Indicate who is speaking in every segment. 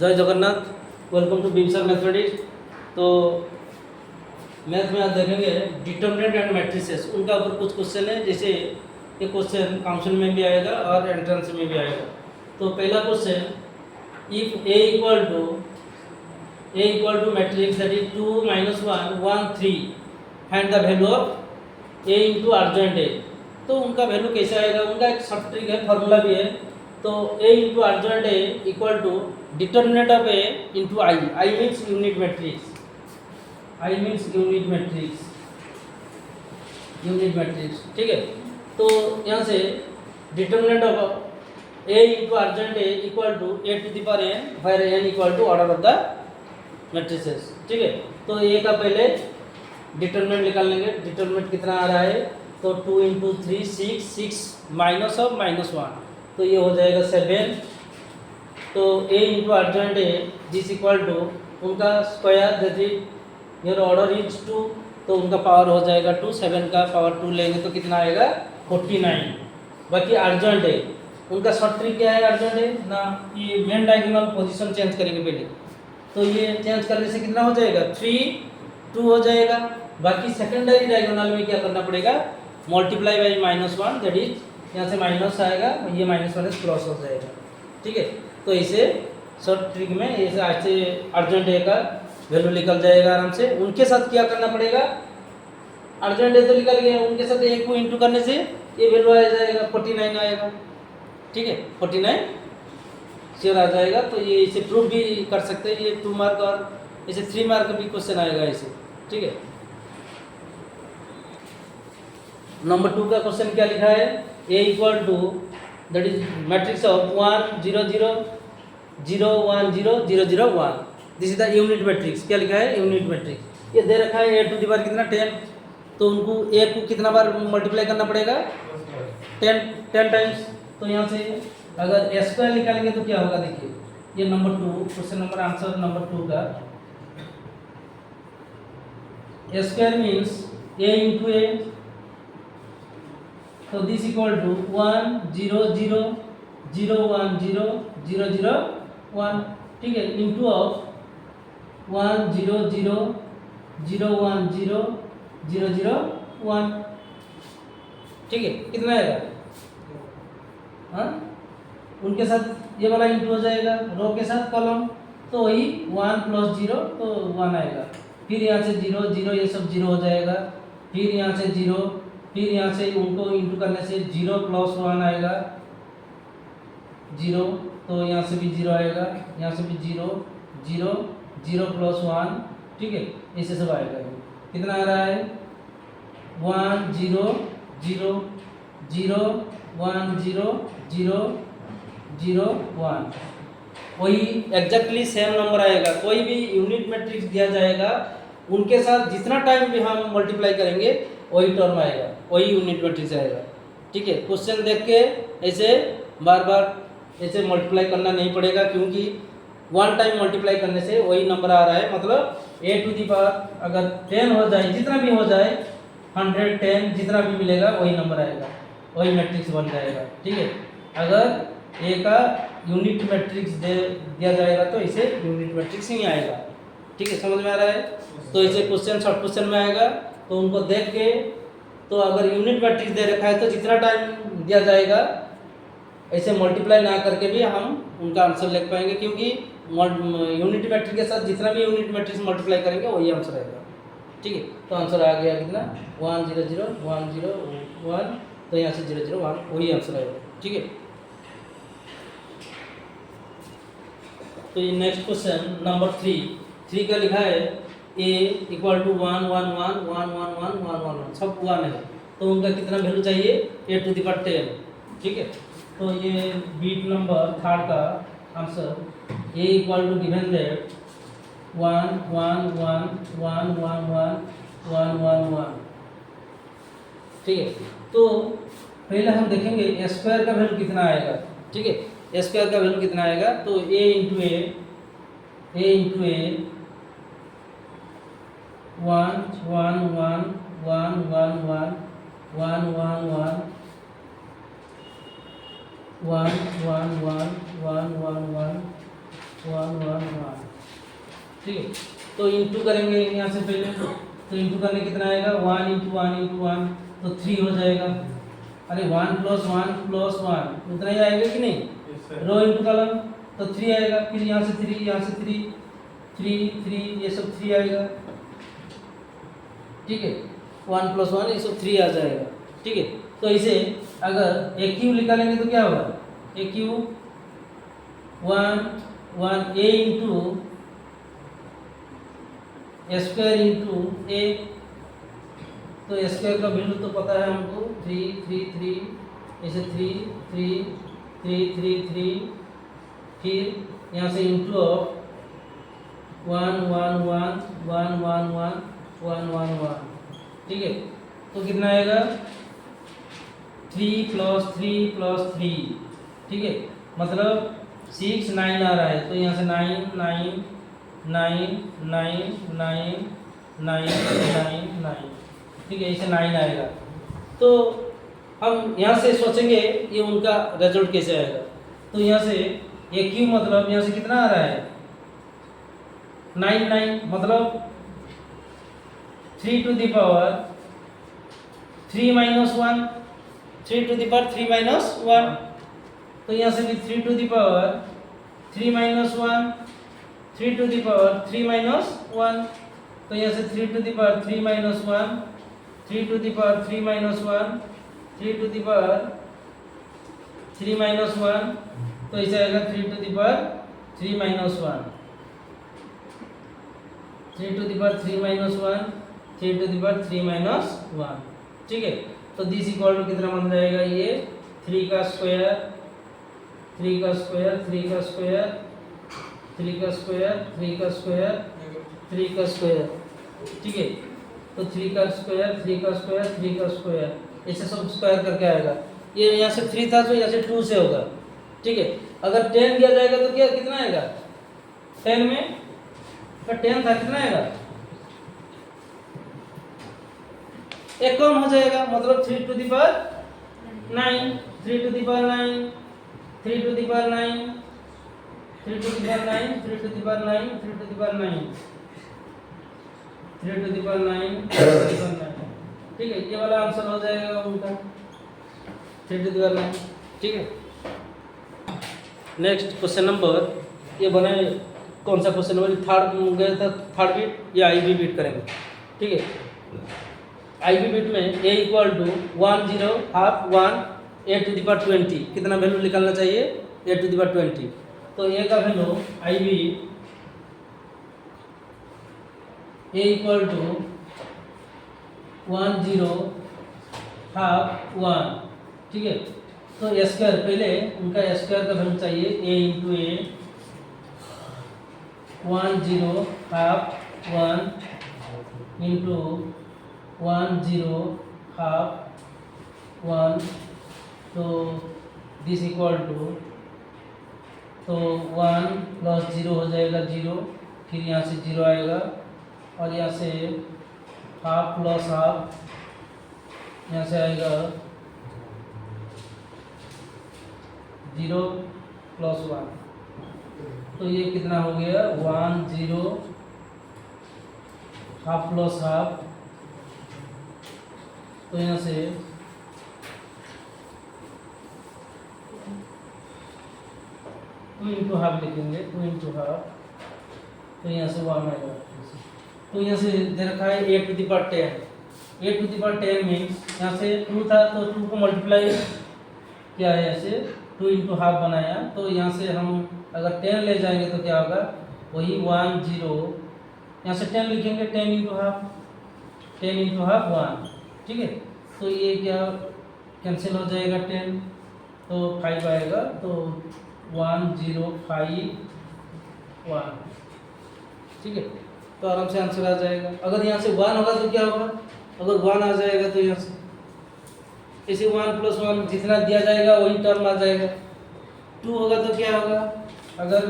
Speaker 1: जय Jagannath. Welcome to बीमसर mathematics. तो मैथ में आज देखेंगे डिटर्मिनेंट एंड मैट्रिसेस, उनका ऊपर कुछ क्वेश्चन है। जैसे ये क्वेश्चन काउंसिल में भी आएगा और एंट्रेंस में भी आएगा। तो पहला question, if A equal to matrix that is 2 -1 1 3 find the value of A into adjoint A. तो उनका वैल्यू कैसे आएगा, उनका एक शॉर्ट ट्रिक है, फॉर्मूला भी है। तो A into adjoint A equal to determinant of A into I. I means unit matrix, I means unit matrix, unit matrix. ठीक है। तो यहाँ से determinant of A into adjoint A equal to A to the power N, where N equal to order of the matrices. ठीक है। तो a का पहले डिटर्मिनेंट निकाल लेंगे। डिटर्मिनेंट कितना आ रहा है, तो 2 इंटू 3 6 6 माइनस ऑफ -1, तो ये हो जाएगा 7। तो A into adjoint A this equal to उनका square that is your order is 2, तो उनका पावर हो जाएगा 2। 7 का पावर 2 लेंगे तो कितना आएगा 49। बाकी अर्जेंट है, उनका शॉर्ट ट्रिक क्या है अर्जेंट है ना, ये मेन डायगोनल पोजीशन चेंज करेंगे पहले। तो ये चेंज करने से कितना हो जाएगा 3 2 हो जाएगा। बाकी सेकेंडरी डायगोनल में क्या करना पड़ेगा, मल्टीप्लाई बाई -1, दैट इज यहाँ से माइनस आएगा, ये माइनस प्लस हो जाएगा। ठीक है। तो इसे शॉर्ट ट्रिक में ऐसे अर्जेंट ए का वैल्यू निकल जाएगा आराम से। उनके साथ क्या करना पड़ेगा, अर्जेंट ए तो निकल गया, उनके साथ एक को इंटू करने से ये वैल्यू आ जाएगा 49 आएगा। ठीक है, 49 श्योर आ जाएगा। तो ये इसे प्रूव भी कर सकते हैं, ये 2 मार्क और इसे 3 मार्क भी क्वेश्चन आएगा इसे। ठीक है। नंबर 2 का क्वेश्चन क्या लिखा है, A equal to that is matrix of 1 0 0 0 1 0 0 0 1, this is the unit matrix. क्या लिखा है, यूनिट मैट्रिक्स। ये दे रखा है ए टू द पावर कितना 10, तो उनको ए को कितना बार मल्टीप्लाई करना पड़ेगा 10 टाइम्स। तो यहाँ से अगर ए स्क्वायर निकालेंगे तो क्या होगा, देखिए ये number 2 question number answer number 2 का ए स्क्वायर मीन्स ए इंटू ए, तो दिस इक्वल टू 1 0 0 0 1 0 0 0 1। ठीक है, इंटू ऑफ 1 0 0 0 1 0 0 0 1। ठीक है, कितना आएगा, हाँ उनके साथ ये वाला इंटू हो जाएगा, रो के साथ कॉलम, तो वही 1 + 0 तो 1 आएगा। फिर यहाँ से 0 0 ये सब 0 हो जाएगा, फिर यहाँ से 0, फिर यहाँ से उनको इंटू करने से 0 + 1 आएगा 0, तो यहाँ से भी 0 आएगा, यहाँ से भी 0 0 0 + 1। ठीक है, ऐसे सब आएगा। कितना आ रहा है 1 0 0 0 1 0 0 0 1, वही एग्जैक्टली सेम नंबर आएगा। कोई भी यूनिट मैट्रिक्स दिया जाएगा, उनके साथ जितना टाइम भी हम मल्टीप्लाई करेंगे वही टर्म आएगा, वही यूनिट मैट्रिक्स आएगा। ठीक है, क्वेश्चन देख के ऐसे बार बार ऐसे मल्टीप्लाई करना नहीं पड़ेगा, क्योंकि 1 टाइम मल्टीप्लाई करने से वही नंबर आ रहा है। मतलब ए टू दी पावर अगर 10 हो जाए, जितना भी हो जाए 110 जितना भी मिलेगा वही नंबर आएगा, वही मैट्रिक्स बन जाएगा। ठीक है, अगर ए का यूनिट मैट्रिक्स दिया जाएगा तो इसे यूनिट मैट्रिक्स ही आएगा। ठीक है, समझ में आ रहा है। तो इसे क्वेश्चन शॉर्ट क्वेश्चन में आएगा, तो उनको देख के, तो अगर यूनिट मैट्रिक्स दे रखा है तो जितना टाइम दिया जाएगा ऐसे मल्टीप्लाई ना करके भी हम उनका आंसर लिख पाएंगे, क्योंकि यूनिट मैट्रिक्स के साथ जितना भी यूनिट मैट्रिक्स मल्टीप्लाई करेंगे वही आंसर आएगा। ठीक है, तो आंसर आ गया कितना 1 0 0 1 0 1, तो यहाँ से 0 0 1 वही आंसर आएगा। ठीक है। तो ये नेक्स्ट क्वेश्चन नंबर 3 का लिखा है ए इक्वल टू 1 1 1 1 1 1 1 1 1, सब 1 है। तो उनका कितना वैल्यू चाहिए, ए टू द पावर 10। ठीक है, तो ये बीट नंबर 3 का answer a equal to given that 1 1 1 1 1 1 1 1 1। ठीक है, तो पहले हम देखेंगे ए स्क्वायर का वैल्यू कितना आएगा। ठीक है, ए स्क्वायर का वैल्यू कितना आएगा, तो ए इंटू ए 1 1 1 1 1 1 1 1 1 1 1 1 1 1 1 1 1 1, ठीक है। तो इंटू करेंगे यहाँ से पहले, तो इंटू करने कितना आएगा 1 इंटू 1 इंटू 1, तो 3 हो जाएगा। अरे 1 प्लस 1 प्लस 1 उतना ही आएगा कि नहीं, रो इंटू कॉलम, तो 3 आएगा। फिर यहाँ से 3, यहाँ से 3 3 3, ये सब 3 आएगा, ठीक है। 1 प्लस 1 ये सब 3 आ जाएगा, ठीक है। तो इसे अगर ए क्यू निकालेंगे तो क्या होगा, ए क्यू 1 1 ए इंटू स्क्वायर इंटू ए, तो स्क्वायर का वैल्यू तो पता है हमको 3 3 3, ऐसे 3 3 3 3 3, फिर यहाँ से इंटू ऑफ 1 1 1 1 1 1 1 1 1, ठीक है। तो कितना आएगा 3 प्लस 3 प्लस 3, ठीक है, मतलब 6 9 आ रहा है, तो यहाँ से 9 9 9 9 9 9 9 9, ठीक है, इसे 9 आएगा। तो हम यहाँ से सोचेंगे ये उनका रिजल्ट कैसे आएगा। तो यहाँ से ये क्यू मतलब यहाँ से कितना आ रहा है 9 9, मतलब 3 to the power 3 minus 1, 3 to the power 3 minus 1, तो यहाँ से भी 3 to the power 3 minus 1, 3 to the power 3 minus 1, तो यहाँ से 3 to the power 3 minus 1, 3 to the power 3 minus 1, 3 to the power 3 minus 1, तो ऐसे आएगा 3 to the power 3 minus 1, 3 to the power 3 minus 1, 3 to the power 3 minus 1, ठीक है। तो this equal to कितना बन जाएगा, ये 3 का स्क्वायर 3 का स्क्वायर 3 का स्क्वायर 3 का स्क्वायर 3 का स्क्वायर 3 का स्क्वायर, ठीक है। तो 3 का स्क्वायर 3 का स्क्वायर 3 का स्क्वायर, ऐसे सब स्क्वायर करके आएगा। ये यहाँ से 3 था तो यहाँ से 2 से होगा, ठीक है। अगर 10 दिया जाएगा तो क्या कितना आएगा, 10 में का 10 था कितना आएगा, एक कम हो जाएगा, मतलब 3 to the power 9, 3 to the power 9, 3 to the power 9, 3 to the power 9, 3 to the power 9, 3 to the power 9, 3 to the power 9, 3 to the power 9, ठीक है। ये वाला आंसर हो जाएगा उनका 3 टू द पावर 9, ठीक है। नेक्स्ट क्वेश्चन नंबर, ये बने कौन सा क्वेश्चन नंबर, थर्ड गया था, थर्ड बीट या आईबी बीट करेंगे, ठीक है। आईबी बीट में A equal to 1 0 half 1 A to the power 20, कितना वैल्यू निकालना चाहिए, ए टू द पावर 20। तो ए का वैल्यू आईबी ए इक्वल टू 1 0 हाफ 1, ठीक है। तो स्क्वायर, पहले उनका स्क्वायर का वैल्यू चाहिए, ए इंटू ए 1 0 हाफ 1 इंटू 1 0 हाफ 1, तो दिस इक्वल टू, तो 1 प्लस 0 हो जाएगा 0, फिर यहाँ से 0 आएगा, और यहाँ से हाफ प्लस हाफ, यहाँ से आएगा 0 प्लस 1, तो ये कितना हो गया 1 0 हाफ प्लस हाफ, तो यहाँ से 2 इंटू हाफ लिखेंगे, 2 इंटू हाफ, तो यहाँ से 1 आएगा। तो यहाँ से दे रखा है A to the power 10, A to the power 10 means यहाँ से 2 था तो 2 को मल्टीप्लाई किया है, ऐसे 2 इंटू हाफ बनाया, तो यहाँ से हम अगर 10 ले जाएंगे तो क्या होगा, वही 1 0, यहाँ से 10 लिखेंगे, 10 इंटू हाफ 1, ठीक है। तो ये क्या कैंसिल हो जाएगा 10, तो 5 आएगा, तो 1 0 5 1, ठीक है। तो आराम से आंसर आ जाएगा। अगर यहाँ से 1 होगा तो क्या होगा, अगर 1 आ जाएगा तो यहाँ से इसे 1 प्लस 1 जितना दिया जाएगा वही टर्म आ जाएगा। 2 होगा तो क्या होगा, अगर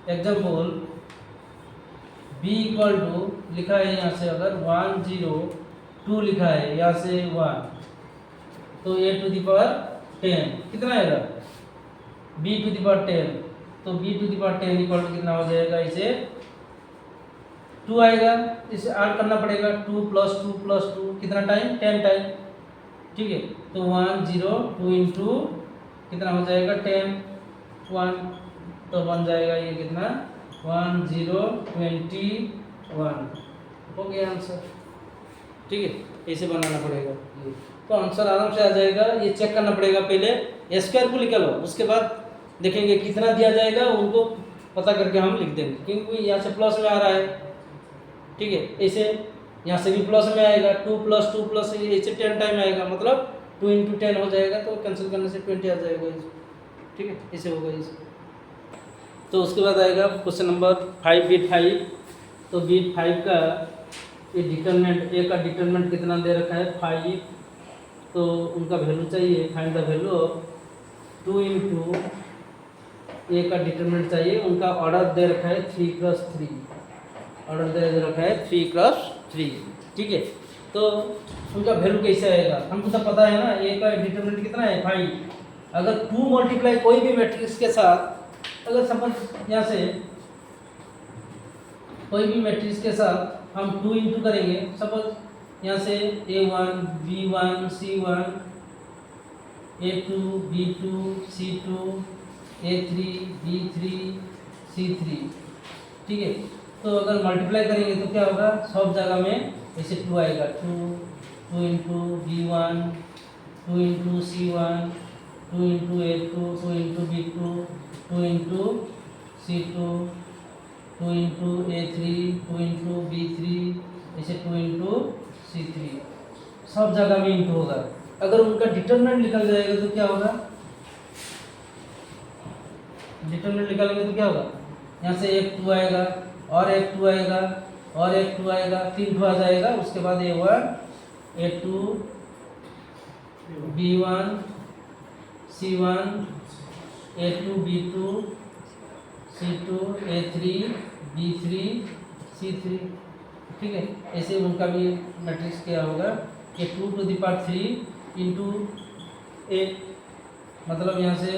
Speaker 1: एग्जाम्पल b इक्वल टू लिखा है यहाँ से, अगर 1 0 2 लिखा है यहाँ से 1, तो a टू द पावर 10 कितना आएगा, b टू द पावर 10, तो b to the power 10 equal to कितना हो जाएगा, इसे 2 आएगा। इसे ऐड करना पड़ेगा, 2 + 2 + 2 कितना टाइम, 10 टाइम, ठीक है। तो 1 0 2 इंटू कितना हो जाएगा 10 1, तो बन जाएगा ये कितना 1 0 21 हो गया आंसर, ठीक है। ऐसे बनाना पड़ेगा ये, तो आंसर आराम से आ जाएगा। ये चेक करना पड़ेगा, पहले स्क्वायर को निकालो, उसके बाद देखेंगे कितना दिया जाएगा, उनको पता करके हम लिख देंगे, क्योंकि यहाँ से प्लस में आ रहा है, ठीक है। ऐसे यहाँ से भी प्लस में आएगा, 2 + 2 + ऐसे 10 टाइम आएगा, मतलब 2 × 10 हो जाएगा, तो कैंसिल करने से 20 आ जाएगा, ठीक है। ऐसे होगा इसे। तो उसके बाद आएगा क्वेश्चन नंबर 5 बीट 5। तो बीट 5 का ये डिटरमिनेंट, ए का डिटरमिनेंट कितना दे रखा है 5, तो उनका वैल्यू चाहिए, find the value of 2 into A का डिटरमिनेंट चाहिए, उनका ऑर्डर दे रखा है 3 × 3, ऑर्डर दे रखा है 3 × 3, ठीक है। तो उनका वैल्यू कैसे आएगा, हमको तो पता है ना, ए का डिटरमिनेंट कितना है 5। अगर 2 मल्टीप्लाई कोई भी मैट्रिक्स के साथ, अगर सपोज यहाँ से कोई भी मैट्रिक्स के साथ हम 2 इंटू करेंगे, सपोज यहाँ से A1 B1 C1 A2 B2 C2 A3 B3 C3, ठीक है। तो अगर मल्टीप्लाई करेंगे तो क्या होगा, सब जगह में ऐसे 2 आएगा, 2 into B1 2 into C1 2 into A2 2 into B2 2 into C2 2 into A3 2 into B3 ऐसे 2 इंटू C3, सब जगह में इंटू होगा। अगर उनका डिटरमिनेंट निकल जाएगा तो क्या होगा, डिटरमिनेंट निकालेंगे तो क्या होगा, यहाँ से एक 2 आएगा और एक 2 आएगा और एक 2 आएगा, 3 2 आ जाएगा। उसके बाद A1 A2 B1 C1 A2 B2 C2 A3 B3 C3, ठीक है। ऐसे उनका भी मैट्रिक्स क्या होगा कि 2 टू द पावर 3 इंटू 8, मतलब यहाँ से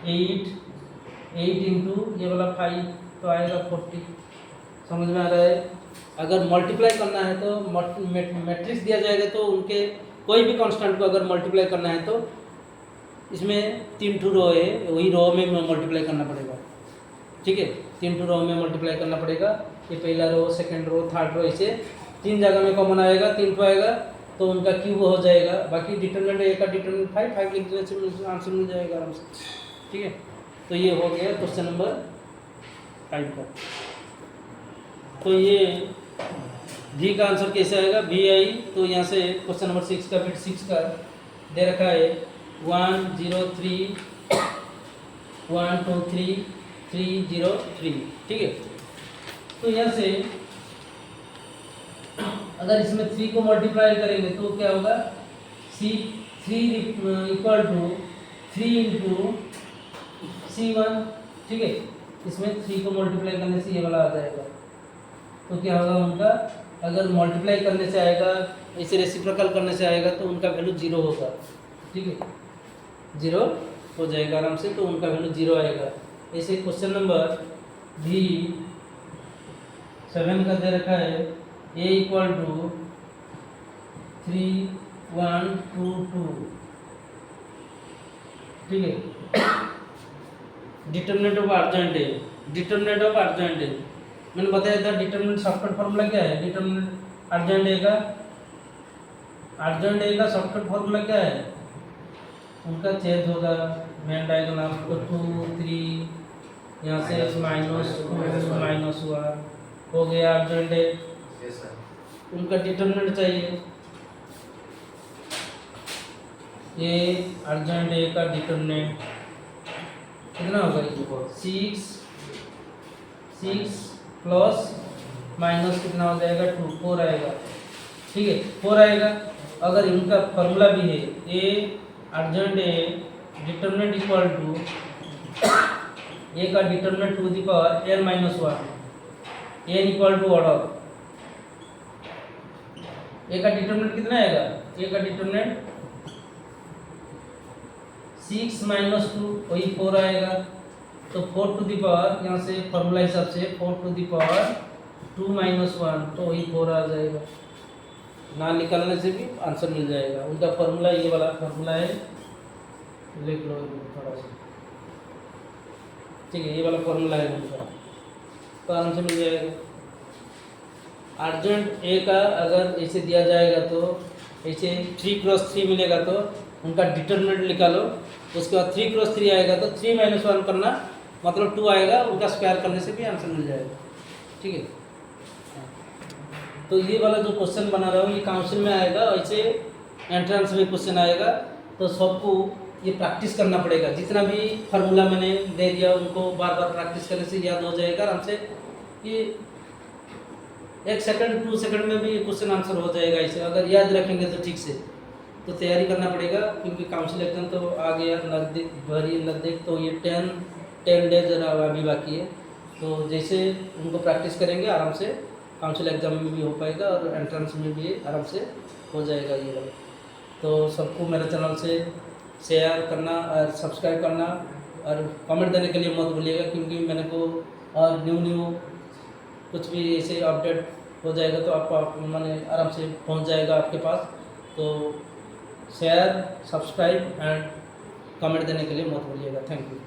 Speaker 1: 8 इंटू ये वाला 5, तो आएगा 40। समझ में आ रहा है। अगर मल्टीप्लाई करना है तो मैट्रिक्स दिया जाएगा, तो उनके कोई भी कांस्टेंट को अगर मल्टीप्लाई करना है तो इसमें 3 ठो रो है, वही रो में मल्टीप्लाई करना पड़ेगा, ठीक है। 3 ठो रो में मल्टीप्लाई करना पड़ेगा, ये पहला row second row third row, ऐसे 3 जगह में कॉमन आएगा, 3 ठो आएगा तो उनका क्यूब हो जाएगा। बाकी डिटरमिनेंट ए का डिटरमिनेंट 5 लिख देने से आंसर मिल जाएगा आराम से, ठीक है। तो ये हो गया क्वेश्चन नंबर 5 का। तो ये भी का आंसर कैसे आएगा, भी आई, तो यहाँ से क्वेश्चन नंबर 6 का बिट 6 का दे रखा है 1 0 3 1 2 3 3 0 3, ठीक है। तो यहाँ से अगर इसमें 3 को मल्टीप्लाई करेंगे तो क्या होगा, C3 equal to 3 into C1, ठीक है। इसमें 3 को मल्टीप्लाई करने से ये वाला आ जाएगा, तो क्या होगा उनका, अगर मल्टीप्लाई करने से आएगा, ऐसे रेसिप्रोकल करने से आएगा तो उनका वैल्यू 0 होगा, ठीक है, 0 हो जाएगा आराम से, तो उनका वैल्यू 0 आएगा। ऐसे क्वेश्चन नंबर भी 7 का दे रखा है A इक्वल टू 3 1 2 2, ठीक है। डिटरमिनेंट ऑफ अर्जेंट है, डिटरमिनेंट ऑफ अर्जेंट है, मैंने बताया था डिटरमिनेंट शॉर्टकट फार्मूला क्या है, डिटरमिनेंट अर्जेंट ए का शॉर्टकट फार्मूला क्या है, उनका चेंज होगा मेन डायगोनल को 2 3, यहाँ से -2 -1 हो गया अर्जेंट ए। उनका डिटरमिनेंट चाहिए, ये अर्जेंट ए का डिटरमिनेंट कितना होगा, 6 प्लस माइनस कितना हो जाएगा 2 4 आएगा, ठीक है, 4 आएगा। अगर इनका फॉर्मूला भी है A adjoint A determinant equal to A का determinant to the power n-1, n equal to order, A का डिटरमिनेंट कितना आएगा, ए का डिटरमिनेंट 6 - 2 वही 4 आएगा, तो 4 टू द पावर यहाँ से फॉर्मूला हिसाब से 4 टू द पावर 2 माइनस 1 तो वही 4 आ जाएगा। ना निकालने से भी आंसर मिल जाएगा। उनका फॉर्मूला ये वाला फॉर्मूला है, लिख लो थोड़ा सा, ठीक है, ये वाला फॉर्मूला है उनका, तो आराम से मिल जाएगा। अर्जेंट ए का अगर ऐसे दिया जाएगा तो ऐसे 3 क्रॉस 3 मिलेगा तो उनका डिटरमिनेंट निकालो, उसके बाद 3 क्रॉस 3 आएगा तो 3 माइनस 1 करना मतलब 2 आएगा, उनका स्क्वायर करने से भी आंसर मिल जाएगा। ठीक है, तो ये वाला जो क्वेश्चन बना रहा हूँ ये काउंसिल में आएगा, ऐसे एंट्रेंस में क्वेश्चन आएगा, तो सबको ये प्रैक्टिस करना पड़ेगा। जितना भी फार्मूला मैंने दे दिया उनको बार बार प्रैक्टिस करने से याद हो जाएगा आराम से। ये 1 सेकंड 2 सेकंड में भी क्वेश्चन आंसर हो जाएगा ऐसे, अगर याद रखेंगे तो ठीक से। तो तैयारी करना पड़ेगा क्योंकि काउंसिल एग्जाम तो आ गया नज़दीक, तो ये 10 डेज अभी बाकी है। तो जैसे उनको प्रैक्टिस करेंगे आराम से काउंसिल एग्जाम में भी हो पाएगा और एंट्रेंस में भी आराम से हो जाएगा ये वाला। तो सबको मेरे चैनल से शेयर करना और सब्सक्राइब करना और कमेंट देने के लिए मत भूलिएगा, क्योंकि मैंने को और न्यू कुछ भी ऐसे अपडेट हो जाएगा तो आप मैंने आराम से पहुंच जाएगा आपके पास। तो शेयर, सब्सक्राइब एंड कमेंट देने के लिए मत भूलिएगा। Thank you.